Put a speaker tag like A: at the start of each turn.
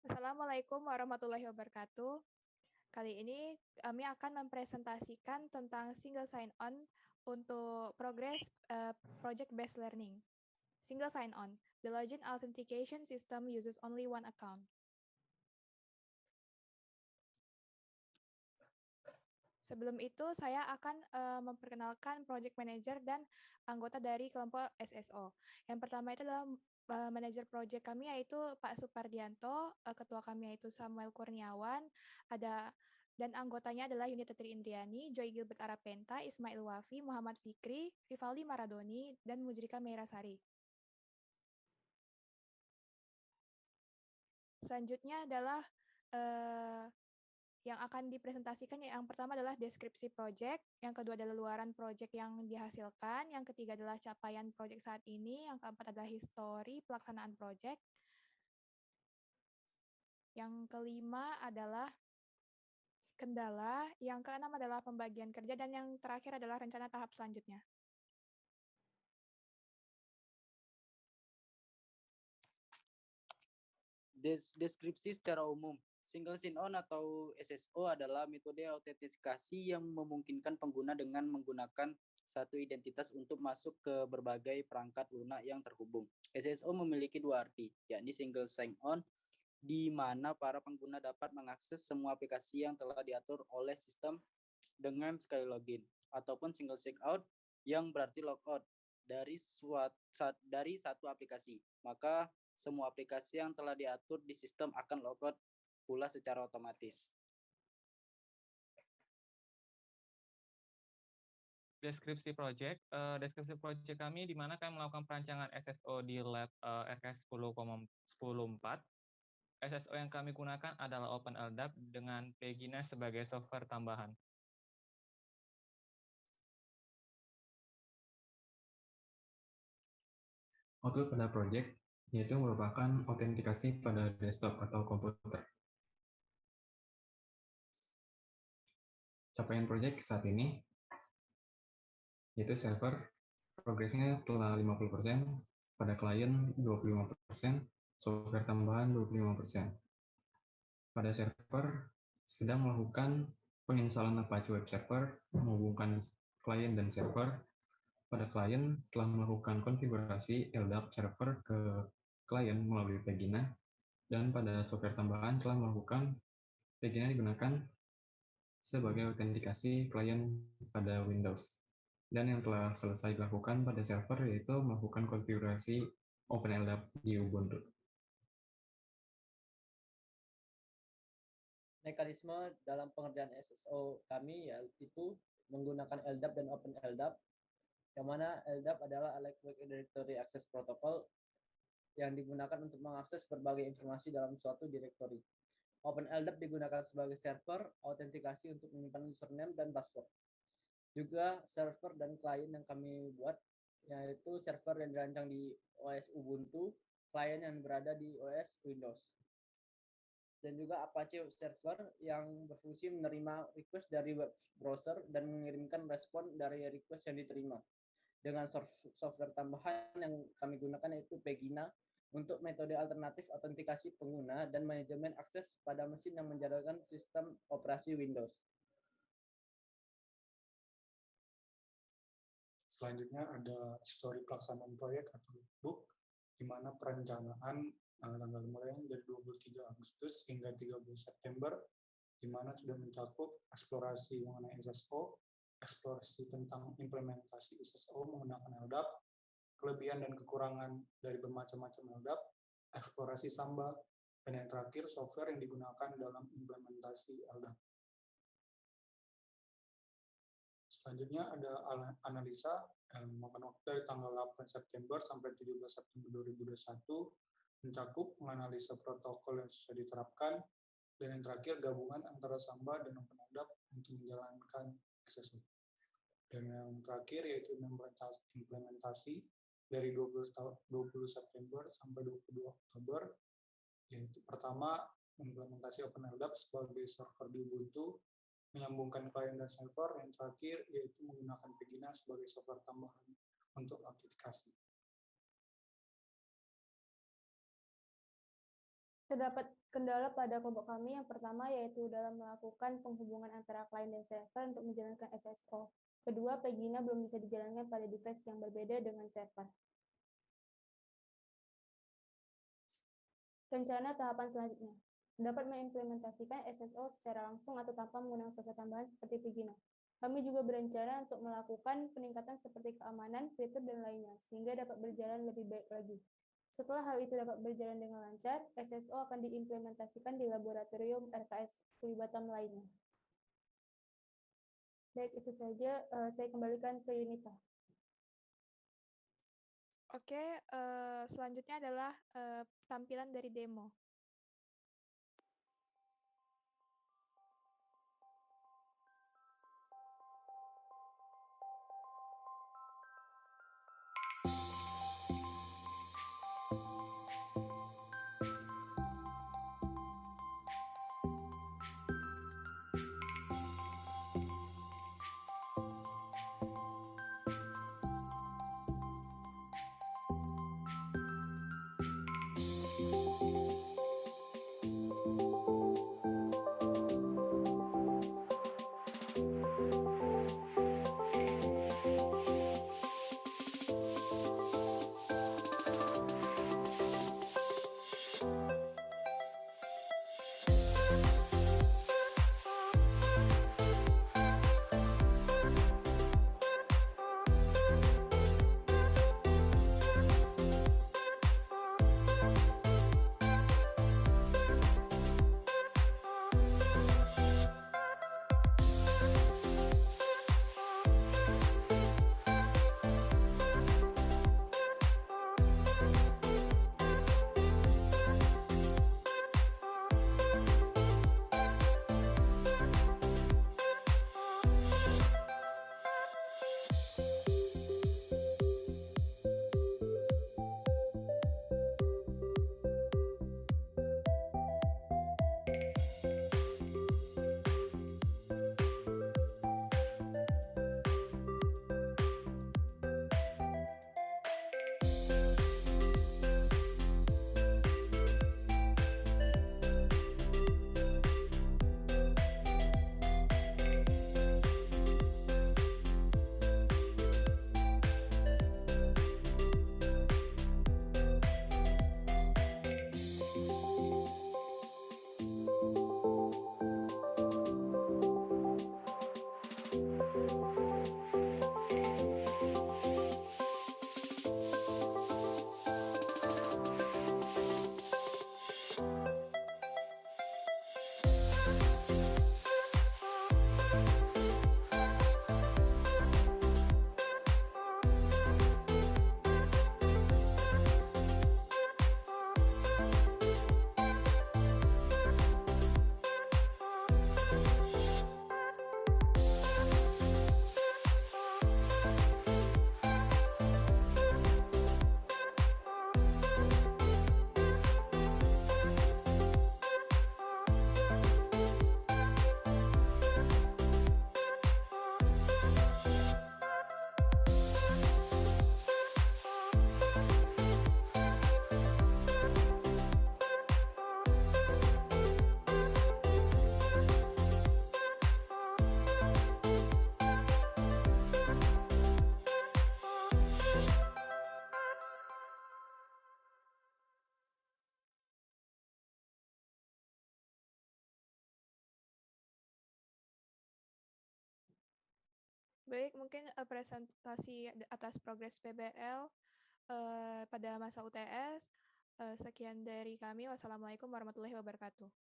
A: Assalamualaikum warahmatullahi wabarakatuh. Kali ini kami akan mempresentasikan tentang single sign-on untuk progres project-based learning. Single sign-on, the login authentication system uses only one account. Sebelum itu, saya akan memperkenalkan project manager dan anggota dari kelompok SSO. Yang pertama itu adalah manajer project kami yaitu Pak Supardianto, ketua kami yaitu Samuel Kurniawan, dan anggotanya adalah Yunita Tri Indriani, Joy Gilbert Arapenta, Ismail Wafi, Muhammad Fikri, Rivaldi Maradoni, dan Mujrika Meirasari. Selanjutnya adalah yang akan dipresentasikan. Yang pertama adalah deskripsi project, yang kedua adalah luaran project yang dihasilkan, yang ketiga adalah capaian project saat ini, yang keempat adalah histori pelaksanaan project, yang kelima adalah kendala, yang keenam adalah pembagian kerja, dan yang terakhir adalah rencana tahap selanjutnya.
B: Deskripsi secara umum. Single sign-on atau SSO adalah metode autentikasi yang memungkinkan pengguna dengan menggunakan satu identitas untuk masuk ke berbagai perangkat lunak yang terhubung. SSO memiliki dua arti, yakni single sign-on, di mana para pengguna dapat mengakses semua aplikasi yang telah diatur oleh sistem dengan sekali login, ataupun single sign-out yang berarti logout dari satu aplikasi. Maka semua aplikasi yang telah diatur di sistem akan logout pula secara otomatis.
C: Deskripsi project kami di mana kami melakukan perancangan SSO di lab RKS 10.10.4. SSO yang kami gunakan adalah OpenLDAP dengan Pegina sebagai software tambahan.
D: Output pada project yaitu merupakan autentikasi pada desktop atau komputer. Capaian project saat ini yaitu server progresnya telah 50%, pada klien 25%, software tambahan 25%. Pada server sedang melakukan penginstalan Apache Web Server, menghubungkan klien dan server. Pada klien telah melakukan konfigurasi LDAP server ke klien melalui Pegina, dan pada software tambahan telah melakukan Pegina digunakan sebagai autentikasi klien pada Windows. Dan yang telah selesai dilakukan pada server yaitu melakukan konfigurasi OpenLDAP di Ubuntu.
E: Mekanisme dalam pengerjaan SSO kami yaitu menggunakan LDAP dan OpenLDAP, yang mana LDAP adalah Electronic Directory Access Protocol yang digunakan untuk mengakses berbagai informasi dalam suatu direktori. OpenLDAP digunakan sebagai server autentikasi untuk menyimpan username dan password. Juga server dan klien yang kami buat, yaitu server yang dirancang di OS Ubuntu, klien yang berada di OS Windows. Dan juga Apache Web Server yang berfungsi menerima request dari web browser dan mengirimkan respon dari request yang diterima. Dengan software tambahan yang kami gunakan yaitu Pegina untuk metode alternatif autentikasi pengguna dan manajemen akses pada mesin yang menjalankan sistem operasi Windows.
F: Selanjutnya ada histori pelaksanaan proyek atau book, di mana perencanaan tanggal mulai dari 23 Agustus hingga 30 September, di mana sudah mencakup eksplorasi mengenai SSO, eksplorasi tentang implementasi SSO menggunakan LDAP, kelebihan dan kekurangan dari bermacam-macam LDAP, eksplorasi Samba, dan yang terakhir software yang digunakan dalam implementasi LDAP. Selanjutnya ada analisa memakan waktu dari tanggal 8 September sampai 17 September 2021, mencakup menganalisa protokol yang sudah diterapkan, dan yang terakhir gabungan antara Samba dan OpenLDAP untuk menjalankan SSO. Dan yang terakhir yaitu implementasi dari 20 September sampai 22 Oktober, yaitu pertama implementasi OpenLDAP sebagai server di Ubuntu, menyambungkan klien dan server, yang terakhir yaitu menggunakan Pegina sebagai software tambahan untuk autentikasi.
A: Terdapat
G: Kendala pada kelompok kami yang pertama yaitu dalam melakukan penghubungan antara klien dan server untuk menjalankan SSO. Kedua, Pegina belum bisa dijalankan pada device yang berbeda dengan server. Rencana tahapan selanjutnya dapat mengimplementasikan SSO secara langsung atau tanpa menggunakan software tambahan seperti Pegina. Kami juga berencana untuk melakukan peningkatan seperti keamanan, fitur, dan lainnya, sehingga dapat berjalan lebih baik lagi. Setelah hal itu dapat berjalan dengan lancar, SSO akan diimplementasikan di laboratorium RKS Batam lainnya. Baik, itu saja. Saya kembalikan ke Yunita.
A: Oke, selanjutnya adalah tampilan dari demo. Baik, mungkin presentasi atas progres PBL pada masa UTS. Sekian dari kami. Wassalamualaikum warahmatullahi wabarakatuh.